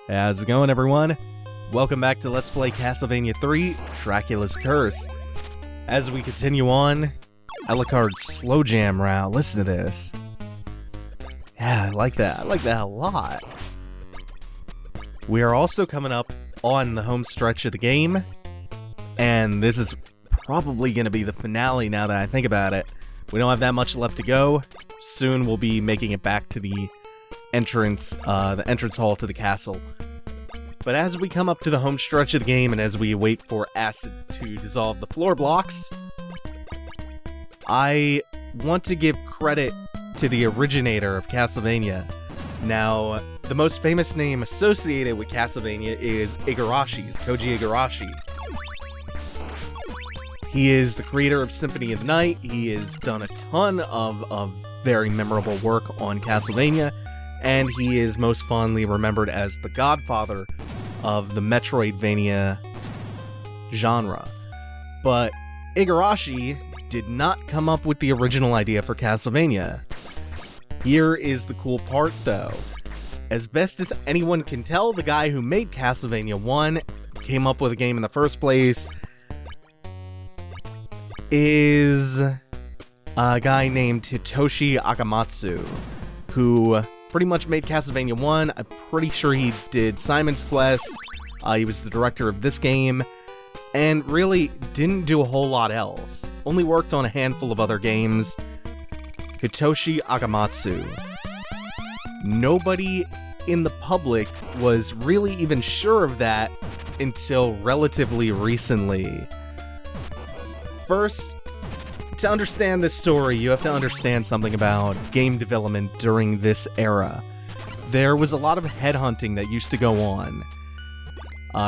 How's it going, everyone? Welcome back to Let's Play Castlevania 3, Dracula's Curse. As we continue on, Alucard's Slow Jam route. Listen to this. Yeah, I like that. I like that a lot. We are also coming up on the home stretch of the game, and this is probably going to be the finale now that I think about it. We don't have that much left to go. Soon we'll be making it back to the entrance hall to the castle. But as we come up to the home stretch of the game and as we wait for acid to dissolve the floor blocks, I want to give credit to the originator of Castlevania. Now, the most famous name associated with Castlevania is Igarashi's, Koji Igarashi. He is the creator of Symphony of the Night. He has done a ton of very memorable work on Castlevania, and he is most fondly remembered as the godfather of the Metroidvania genre. But Igarashi did not come up with the original idea for Castlevania. Here is the cool part, though. As best as anyone can tell, the guy who made Castlevania 1, came up with a game in the first place, is a guy named Hitoshi Akamatsu, who pretty much made Castlevania 1. I'm pretty sure he did Simon's Quest. He was the director of this game, and really didn't do a whole lot else. Only worked on a handful of other games. Hitoshi Akamatsu. Nobody in the public was really even sure of that until relatively recently. First, to understand this story, you have to understand something about game development during this era. There was a lot of headhunting that used to go on.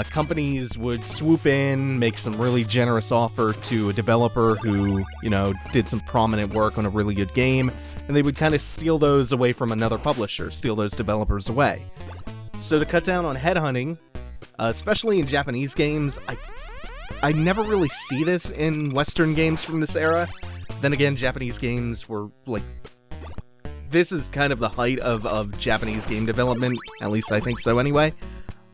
Companies would swoop in, make some really generous offer to a developer who, did some prominent work on a really good game, and they would kind of steal those away from another publisher, steal those developers away. So to cut down on headhunting, especially in Japanese games, I never really see this in Western games from this era. Then again, Japanese games were, this is kind of the height of Japanese game development, at least I think so anyway.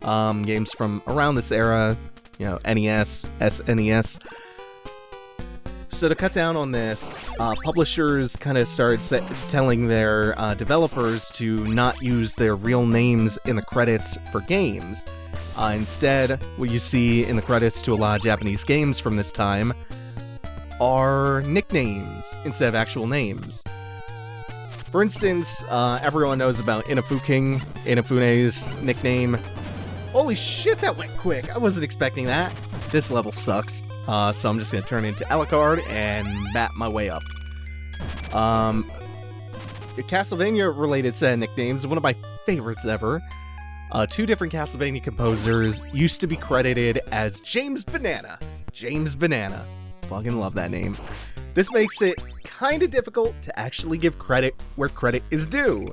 Games from around this era, NES, SNES. So to cut down on this, publishers kind of started telling their developers to not use their real names in the credits for games. Instead, what you see in the credits to a lot of Japanese games from this time are nicknames instead of actual names. For instance, everyone knows about Inafune's nickname. Holy shit, that went quick! I wasn't expecting that. This level sucks, so I'm just gonna turn into Alucard and map my way up. Castlevania-related set of nicknames, one of my favorites ever. Two different Castlevania composers used to be credited as James Banana. James Banana. Fucking love that name. This makes it kind of difficult to actually give credit where credit is due.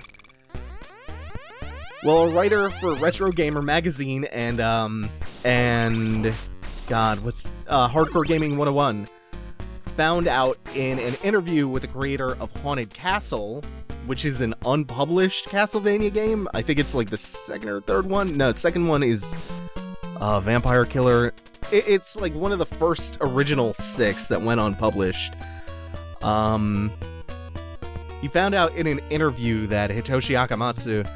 Well, a writer for Retro Gamer magazine and Hardcore Gaming 101 found out in an interview with the creator of Haunted Castle, which is an unpublished Castlevania game. I think it's like the second or third one. No, the second one is Vampire Killer. It's like one of the first original 6 that went unpublished. He found out in an interview that Hitoshi Akamatsu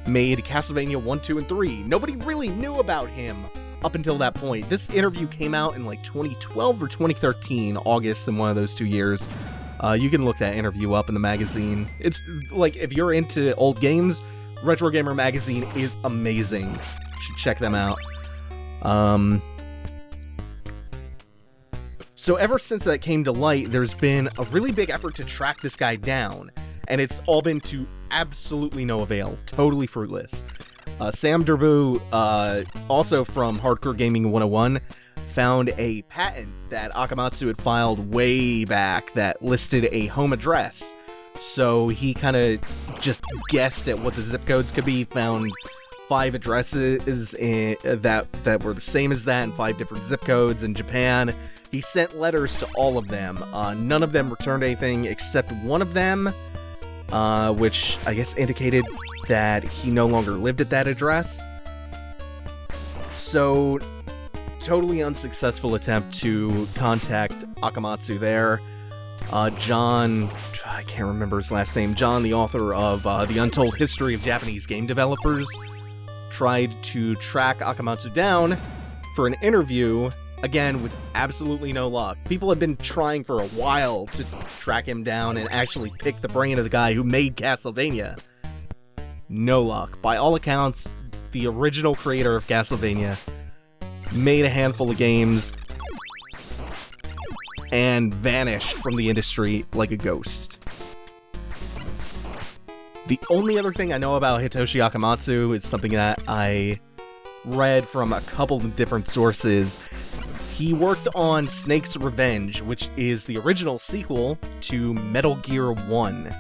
made Castlevania 1, 2, and 3. Nobody really knew about him up until that point. This interview came out in 2012 or 2013, August, in one of those 2 years. You can look that interview up in the magazine. It's if you're into old games, Retro Gamer magazine is amazing. You should check them out. So ever since that came to light, there's been a really big effort to track this guy down, and it's all been to absolutely no avail. Totally fruitless. Sam Derbu, also from Hardcore Gaming 101, found a patent that Akamatsu had filed way back that listed a home address. So he kind of just guessed at what the zip codes could be, found 5 addresses that were the same as that in 5 different zip codes in Japan. He sent letters to all of them. None of them returned anything except one of them, which I guess indicated that he no longer lived at that address. So, totally unsuccessful attempt to contact Akamatsu there. John, I can't remember his last name, John, the author of The Untold History of Japanese Game Developers, tried to track Akamatsu down for an interview, again, with absolutely no luck. People have been trying for a while to track him down and actually pick the brain of the guy who made Castlevania. No luck. By all accounts, the original creator of Castlevania made a handful of games and vanished from the industry like a ghost. The only other thing I know about Hitoshi Akamatsu is something that I read from a couple of different sources. He worked on Snake's Revenge, which is the original sequel to Metal Gear 1,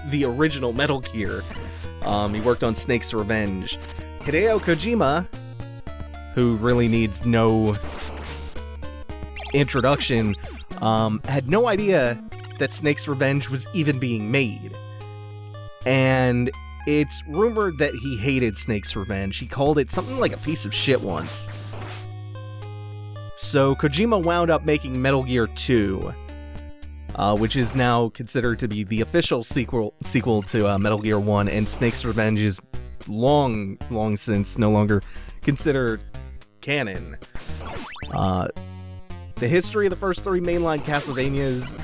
the original Metal Gear. He worked on Snake's Revenge. Hideo Kojima, who really needs no introduction, had no idea that Snake's Revenge was even being made. And it's rumored that he hated Snake's Revenge. He called it something like a piece of shit once. So Kojima wound up making Metal Gear 2, which is now considered to be the official sequel to Metal Gear 1, and Snake's Revenge is long since no longer considered canon. The history of the first three mainline Castlevanias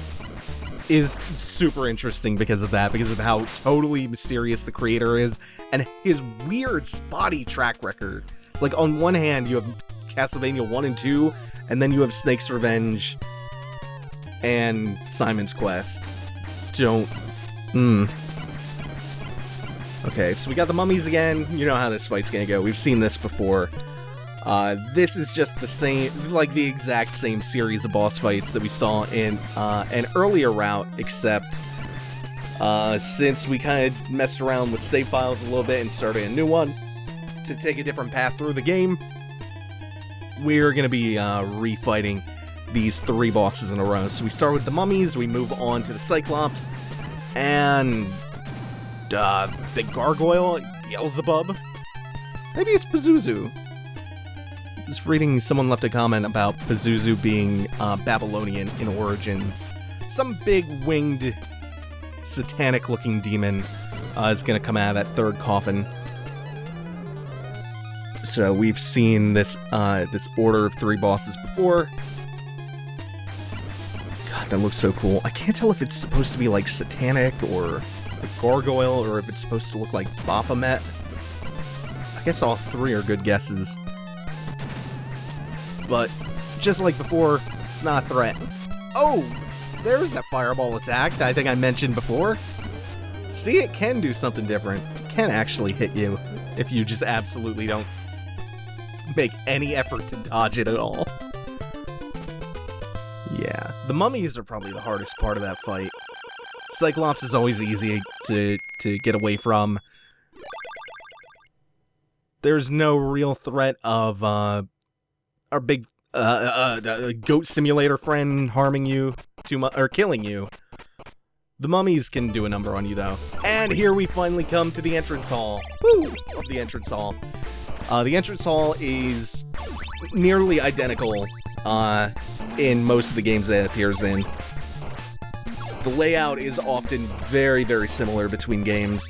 is super interesting because of that, because of how totally mysterious the creator is, and his weird spotty track record. Like, on one hand, you have Castlevania 1 and 2, and then you have Snake's Revenge and Simon's Quest. Okay, so we got the mummies again. You know how this fight's gonna go. We've seen this before. This is just the same, like the exact same series of boss fights that we saw in an earlier route, except since we kind of messed around with save files a little bit and started a new one to take a different path through the game, we're going to be refighting these three bosses in a row. So we start with the mummies, we move on to the Cyclops, and the gargoyle, Beelzebub. Maybe it's Pazuzu. Just reading, someone left a comment about Pazuzu being Babylonian in origins. Some big winged, satanic-looking demon is going to come out of that third coffin. So we've seen this this order of three bosses before. God, that looks so cool. I can't tell if it's supposed to be like satanic or a gargoyle, or if it's supposed to look like Baphomet. I guess all three are good guesses. But just like before, it's not a threat. Oh, there's that fireball attack that I think I mentioned before. See, it can do something different. It can actually hit you if you just absolutely don't make any effort to dodge it at all. Yeah, the mummies are probably the hardest part of that fight. Cyclops is always easy to get away from. There's no real threat of our big goat simulator friend harming you too much or killing you. The mummies can do a number on you though. And here we finally come to the entrance hall. Woo! Love the entrance hall. The entrance hall is nearly identical in most of the games that it appears in. The layout is often very, very similar between games.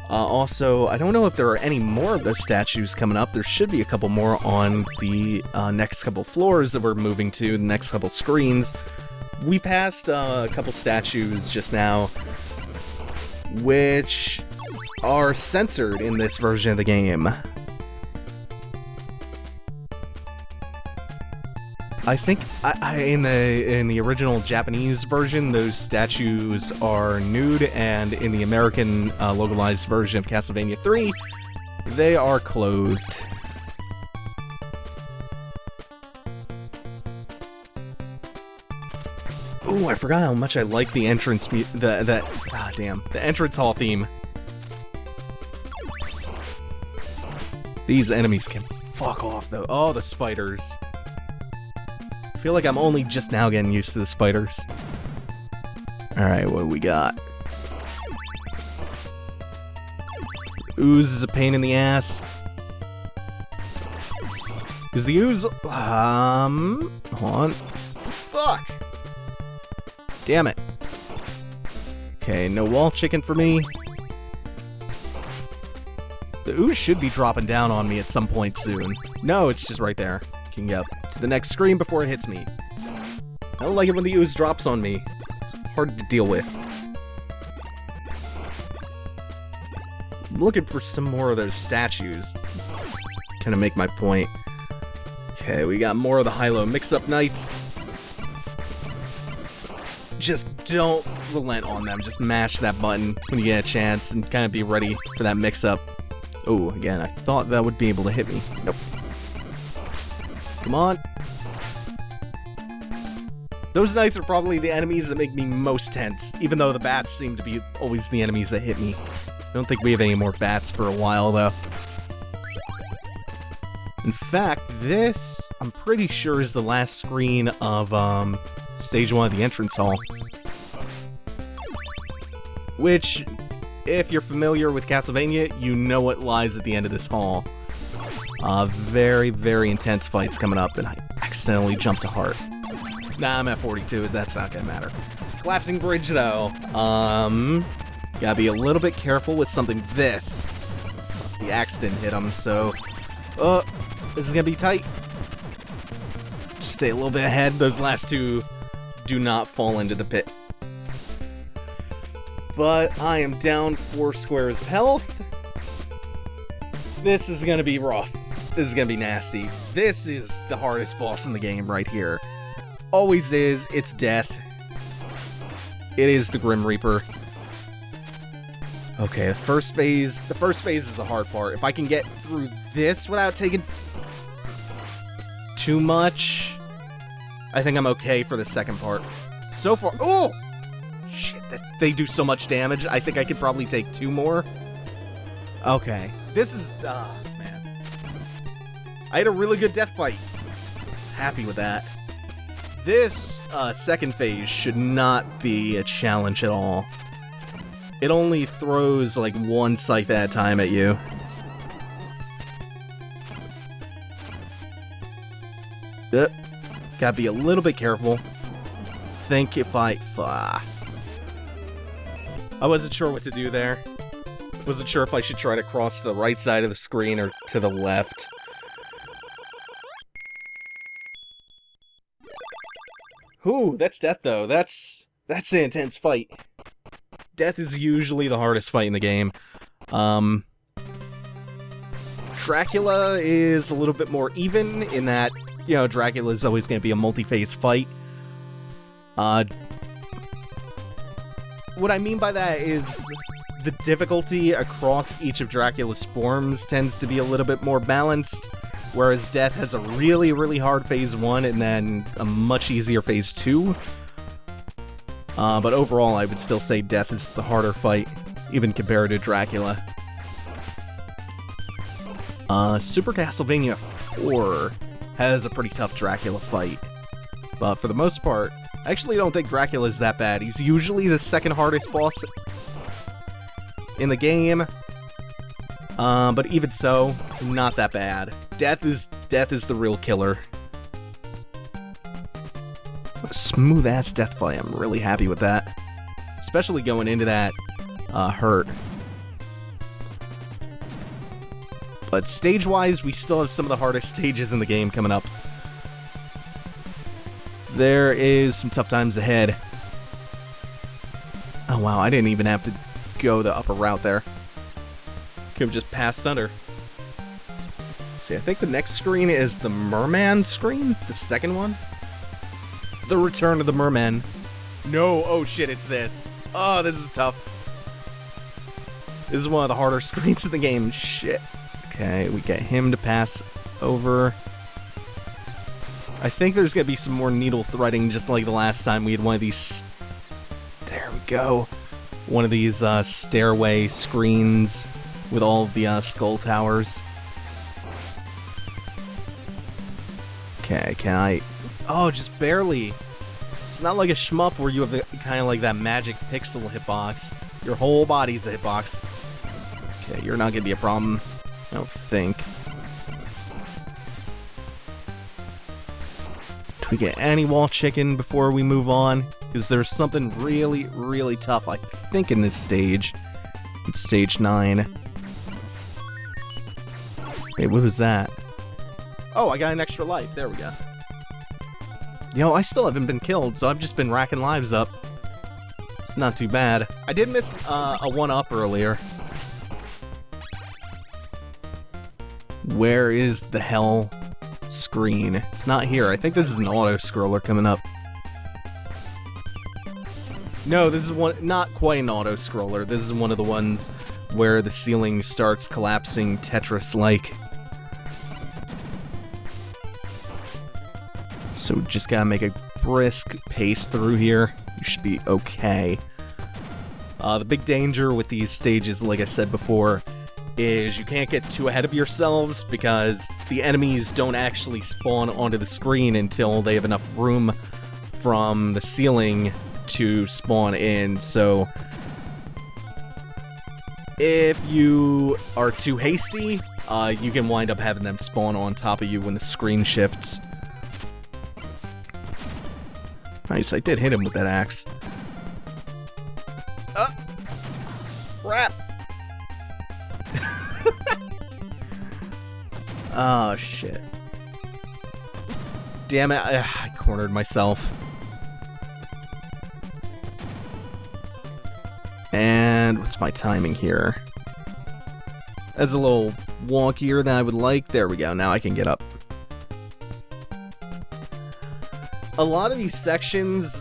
Also, I don't know if there are any more of those statues coming up. There should be a couple more on the next couple floors that we're moving to, the next couple screens. We passed a couple statues just now, which are censored in this version of the game. I think in the original Japanese version, those statues are nude, and in the American localized version of Castlevania 3, they are clothed. Ooh, I forgot how much I like the entrance the entrance hall theme. These enemies can fuck off though. Oh, the spiders. I feel like I'm only just now getting used to the spiders. Alright, what do we got? Ooze is a pain in the ass. Is the ooze... hold on. Fuck! Damn it. Okay, no wall chicken for me. The ooze should be dropping down on me at some point soon. No, it's just right there. Can get up to the next screen before it hits me. I don't like it when the ooze drops on me. It's hard to deal with. I'm looking for some more of those statues. Kind of make my point. Okay, we got more of the high-low mix-up knights. Just don't relent on them. Just mash that button when you get a chance and kind of be ready for that mix-up. Oh, again, I thought that would be able to hit me. Nope. Come on. Those knights are probably the enemies that make me most tense, even though the bats seem to be always the enemies that hit me. I don't think we have any more bats for a while, though. In fact, this, I'm pretty sure, is the last screen of, Stage 1 of the entrance hall. Which, if you're familiar with Castlevania, you know what lies at the end of this hall. Very, very intense fights coming up, and I accidentally jumped to heart. Nah, I'm at 42, that's not gonna matter. Collapsing bridge, though. Gotta be a little bit careful with something this. The axe didn't hit him, so... this is gonna be tight. Just stay a little bit ahead. Those last two do not fall into the pit. But I am down 4 squares of health. This is gonna be rough. This is gonna be nasty. This is the hardest boss in the game right here. Always is. It's death. It is the Grim Reaper. Okay, the first phase is the hard part. If I can get through this without taking too much, I think I'm okay for the second part. So far, oh! Shit, they do so much damage. I think I could probably take 2 more. Okay, this is, man. I had a really good death fight. Happy with that. This, second phase should not be a challenge at all. It only throws, like, 1 scythe at a time at you. Gotta be a little bit careful. Think if I wasn't sure what to do there. Wasn't sure if I should try to cross to the right side of the screen or to the left. Ooh, that's death, though. That's an intense fight. Death is usually the hardest fight in the game. Dracula is a little bit more even in that, you know, Dracula is always going to be a multi-phase fight. What I mean by that is the difficulty across each of Dracula's forms tends to be a little bit more balanced, whereas Death has a really, really hard phase 1 and then a much easier phase 2. But overall, I would still say Death is the harder fight, even compared to Dracula. Super Castlevania 4 has a pretty tough Dracula fight. But for the most part, I actually don't think Dracula is that bad. He's usually the second hardest boss in the game. But even so, not that bad. Death is the real killer. What a smooth-ass death fight. I'm really happy with that. Especially going into that hurt. But stage-wise, we still have some of the hardest stages in the game coming up. There is some tough times ahead. Oh wow, I didn't even have to go the upper route there. Could have just passed under. See, I think the next screen is the Merman screen? The second one? The Return of the Merman. No, oh shit, it's this. Oh, this is tough. This is one of the harder screens in the game. Shit. Okay, we get him to pass over. I think there's gonna be some more needle threading, just like the last time we had one of these... There we go. One of these stairway screens with all of the skull towers. Okay, can I... Oh, just barely. It's not like a shmup where you have kind of like that magic pixel hitbox. Your whole body's a hitbox. Okay, you're not gonna be a problem. I don't think. we get any wall chicken before we move on, because there's something really, really tough, I think, in this stage. It's stage 9. Wait, what was that? Oh, I got an extra life. There we go. You know, I still haven't been killed, so I've just been racking lives up. It's not too bad. I did miss a 1-up earlier. Where is the hell screen? It's not here. I think this is an auto-scroller coming up. No, this is one, not quite an auto-scroller. This is one of the ones where the ceiling starts collapsing Tetris-like. So just gotta make a brisk pace through here. You should be okay. The big danger with these stages, like I said before, is you can't get too ahead of yourselves because the enemies don't actually spawn onto the screen until they have enough room from the ceiling to spawn in. So if you are too hasty, you can wind up having them spawn on top of you when the screen shifts. Nice, I did hit him with that axe. Crap! Oh, shit. Damn it, I cornered myself. And what's my timing here? That's a little wonkier than I would like. There we go, now I can get up. A lot of these sections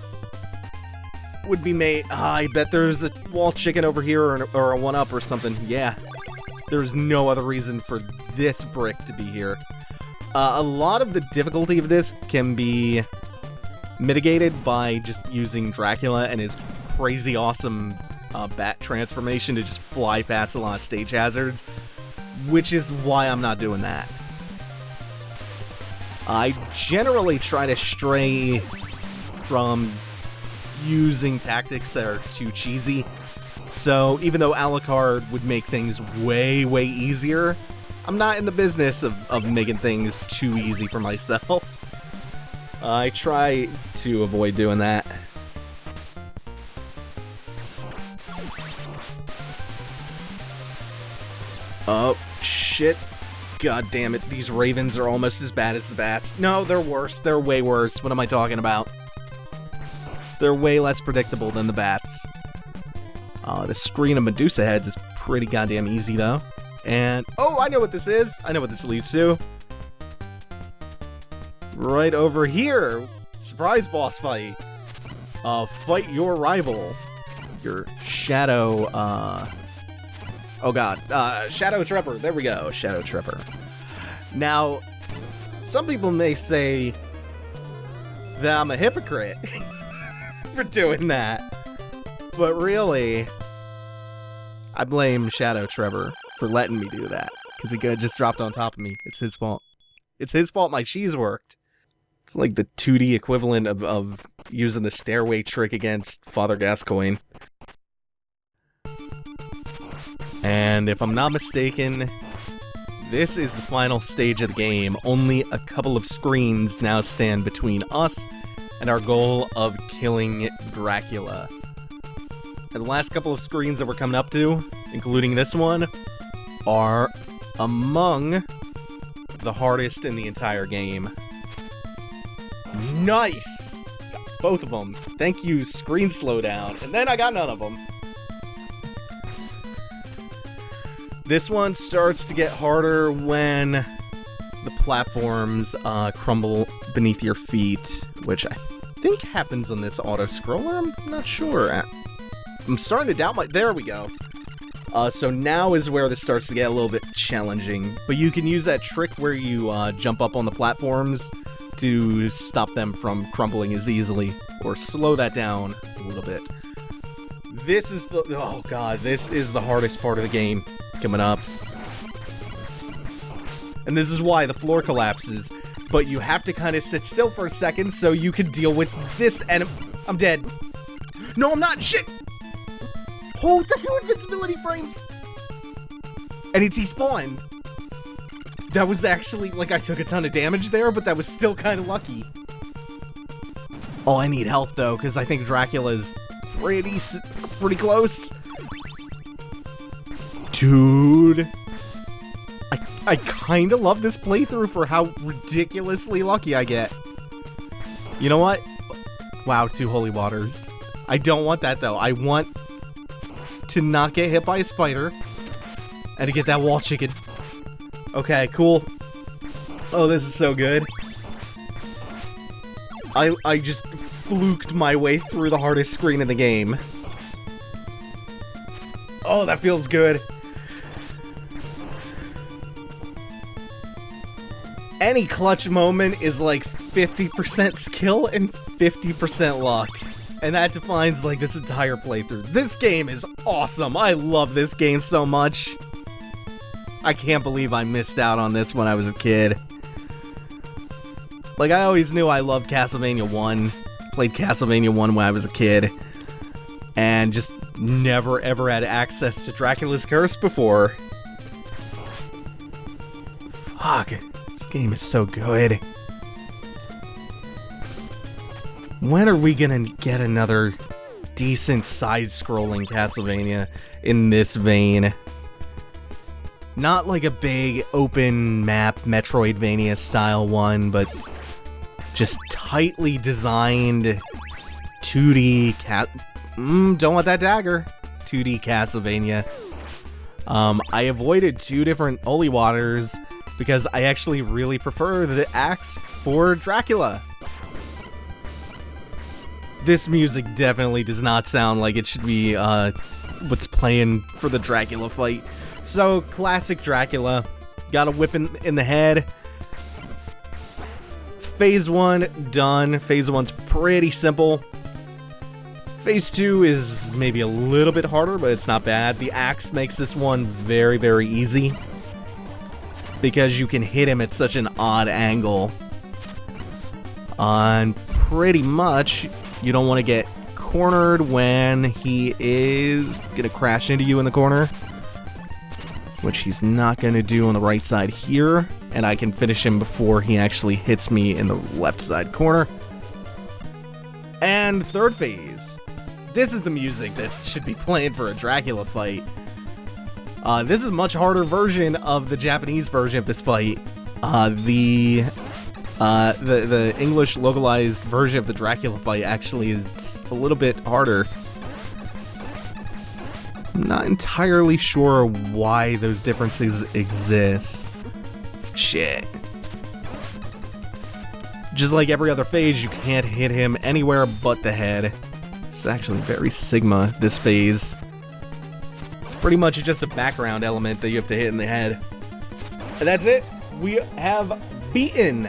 would be made... I bet there's a wall chicken over here or a 1-up or something. Yeah. There's no other reason for this brick to be here. A lot of the difficulty of this can be mitigated by just using Dracula and his crazy awesome bat transformation to just fly past a lot of stage hazards, which is why I'm not doing that. I generally try to stray from using tactics that are too cheesy. So even though Alucard would make things way, way easier, I'm not in the business of making things too easy for myself. I try to avoid doing that. Oh, shit. God damn it, these ravens are almost as bad as the bats. No, they're worse. They're way worse. What am I talking about? They're way less predictable than the bats. The screen of Medusa heads is pretty goddamn easy, though. And, oh, I know what this is. I know what this leads to. Right over here. Surprise boss fight. Fight your rival. Your Shadow, oh god. Shadow Trevor. There we go. Shadow Trevor. Now, some people may say that I'm a hypocrite for doing that. But really, I blame Shadow Trevor for letting me do that. Because he just dropped on top of me. It's his fault. It's his fault my cheese worked. It's like the 2D equivalent of using the stairway trick against Father Gascoigne. And if I'm not mistaken, this is the final stage of the game. Only a couple of screens now stand between us and our goal of killing Dracula. And the last couple of screens that we're coming up to, including this one, are among the hardest in the entire game. Nice! Got both of them. Thank you, screen slowdown. And then I got none of them. This one starts to get harder when the platforms crumble beneath your feet, which I think happens on this auto-scroller. I'm not sure. I'm starting to doubt my... There we go. So now is where this starts to get a little bit challenging. But you can use that trick where you jump up on the platforms to stop them from crumbling as easily, or slow that down a little bit. This is the... Oh god, this is the hardest part of the game coming up. And this is why the floor collapses. But you have to kind of sit still for a second so you can deal with this enemy. I'm dead. No, I'm not! Shit! Hold the two invincibility frames! And it's despawned. That was actually, like, I took a ton of damage there, but that was still kind of lucky. Oh, I need health, though, because I think Dracula's pretty close. Dude. I kind of love this playthrough for how ridiculously lucky I get. You know what? Wow, 2 holy waters. I don't want that, though. I want to not get hit by a spider and to get that wall chicken. Okay, cool. Oh, this is so good. I just fluked my way through the hardest screen in the game. Oh, that feels good. Any clutch moment is like 50% skill and 50% luck. And that defines like this entire playthrough. This game is awesome. I love this game so much. I can't believe I missed out on this when I was a kid. Like, I always knew I loved Castlevania 1. Played Castlevania 1 when I was a kid. And just never ever had access to Dracula's Curse before. Fuck. This game is so good. When are we gonna get another decent side-scrolling Castlevania in this vein? Not like a big open map Metroidvania style one, but just tightly designed 2D don't want that dagger. 2D Castlevania. I avoided 2 different holy waters because I actually really prefer the axe for Dracula. This music definitely does not sound like it should be what's playing for the Dracula fight. So, classic Dracula. Got a whip in the head. Phase 1 done. Phase 1's pretty simple. Phase 2 is maybe a little bit harder, but it's not bad. The axe makes this one very, very easy, because you can hit him at such an odd angle. And pretty much, you don't want to get cornered when he is going to crash into you in the corner, which he's not going to do on the right side here, and I can finish him before he actually hits me in the left side corner. And third phase. This is the music that should be playing for a Dracula fight. This is a much harder version of the Japanese version of this fight. The English localized version of the Dracula fight actually is a little bit harder. I'm not entirely sure why those differences exist. Shit. Just like every other phase, you can't hit him anywhere but the head. It's actually very Sigma, this phase. It's pretty much just a background element that you have to hit in the head. And that's it. We have beaten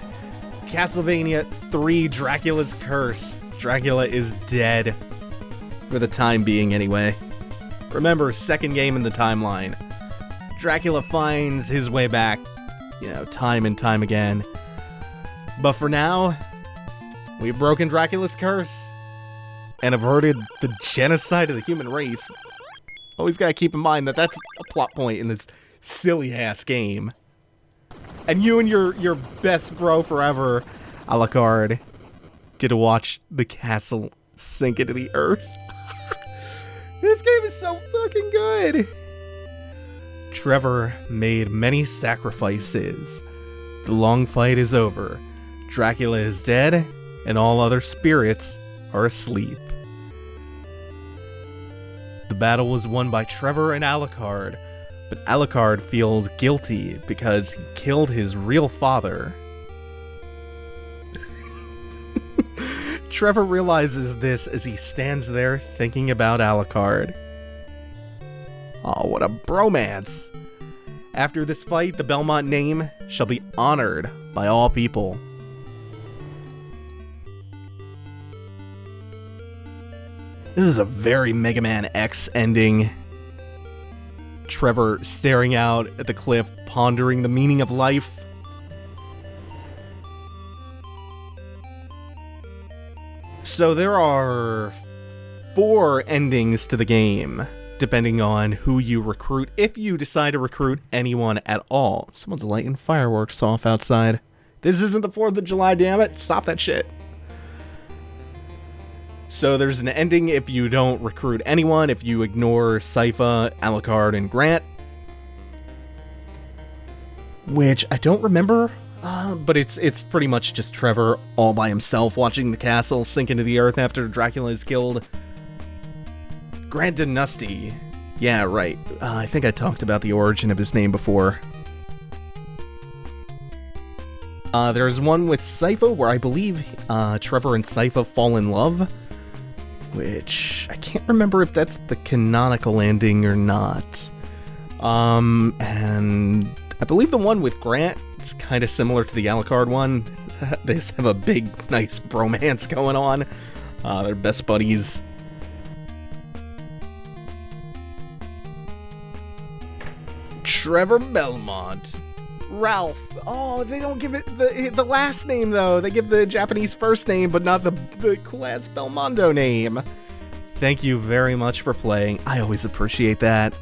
Castlevania 3 Dracula's Curse. Dracula is dead. For the time being, anyway. Remember, second game in the timeline. Dracula finds his way back, time and time again. But for now, we've broken Dracula's curse and averted the genocide of the human race. Always gotta keep in mind that that's a plot point in this silly-ass game. And you and your best bro forever, Alucard, get to watch the castle sink into the earth. This game is so fucking good. Trevor made many sacrifices. The long fight is over. Dracula is dead, and all other spirits are asleep. The battle was won by Trevor and Alucard, but Alucard feels guilty because he killed his real father. Trevor realizes this as he stands there thinking about Alucard. Oh, what a bromance! After this fight, the Belmont name shall be honored by all people. This is a very Mega Man X ending. Trevor staring out at the cliff, pondering the meaning of life. So there are 4 endings to the game, depending on who you recruit, if you decide to recruit anyone at all. Someone's lighting fireworks off outside. This isn't the 4th of July, damn it. Stop that shit. So there's an ending if you don't recruit anyone, if you ignore Sypha, Alucard, and Grant. Which I don't remember, but it's pretty much just Trevor all by himself watching the castle sink into the earth after Dracula is killed. Grant Dynasty. Yeah, right. I think I talked about the origin of his name before. There's one with Sypha where I believe Trevor and Sypha fall in love, which I can't remember if that's the canonical ending or not. And I believe the one with Grant, it's kind of similar to the Alucard one. They just have a big, nice bromance going on. They're best buddies. Trevor Belmont. Ralph. Oh, they don't give it the last name, though. They give the Japanese first name, but not the cool-ass Belmondo name. Thank you very much for playing. I always appreciate that.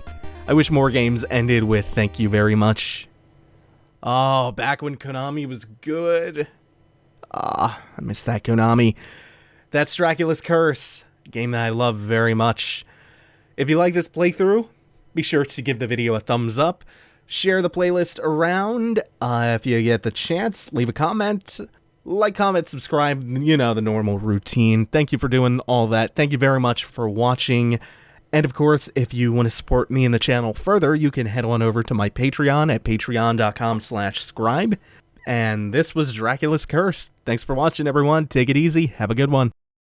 I wish more games ended with thank you very much. Oh, back when Konami was good. I miss that Konami. That's Dracula's Curse, a game that I love very much. If you like this playthrough, be sure to give the video a thumbs up. Share the playlist around. If you get the chance, leave a comment. Like, comment, subscribe. You know, the normal routine. Thank you for doing all that. Thank you very much for watching. And of course, if you want to support me and the channel further, you can head on over to my Patreon at patreon.com/scribe. And this was Dracula's Curse. Thanks for watching, everyone. Take it easy. Have a good one.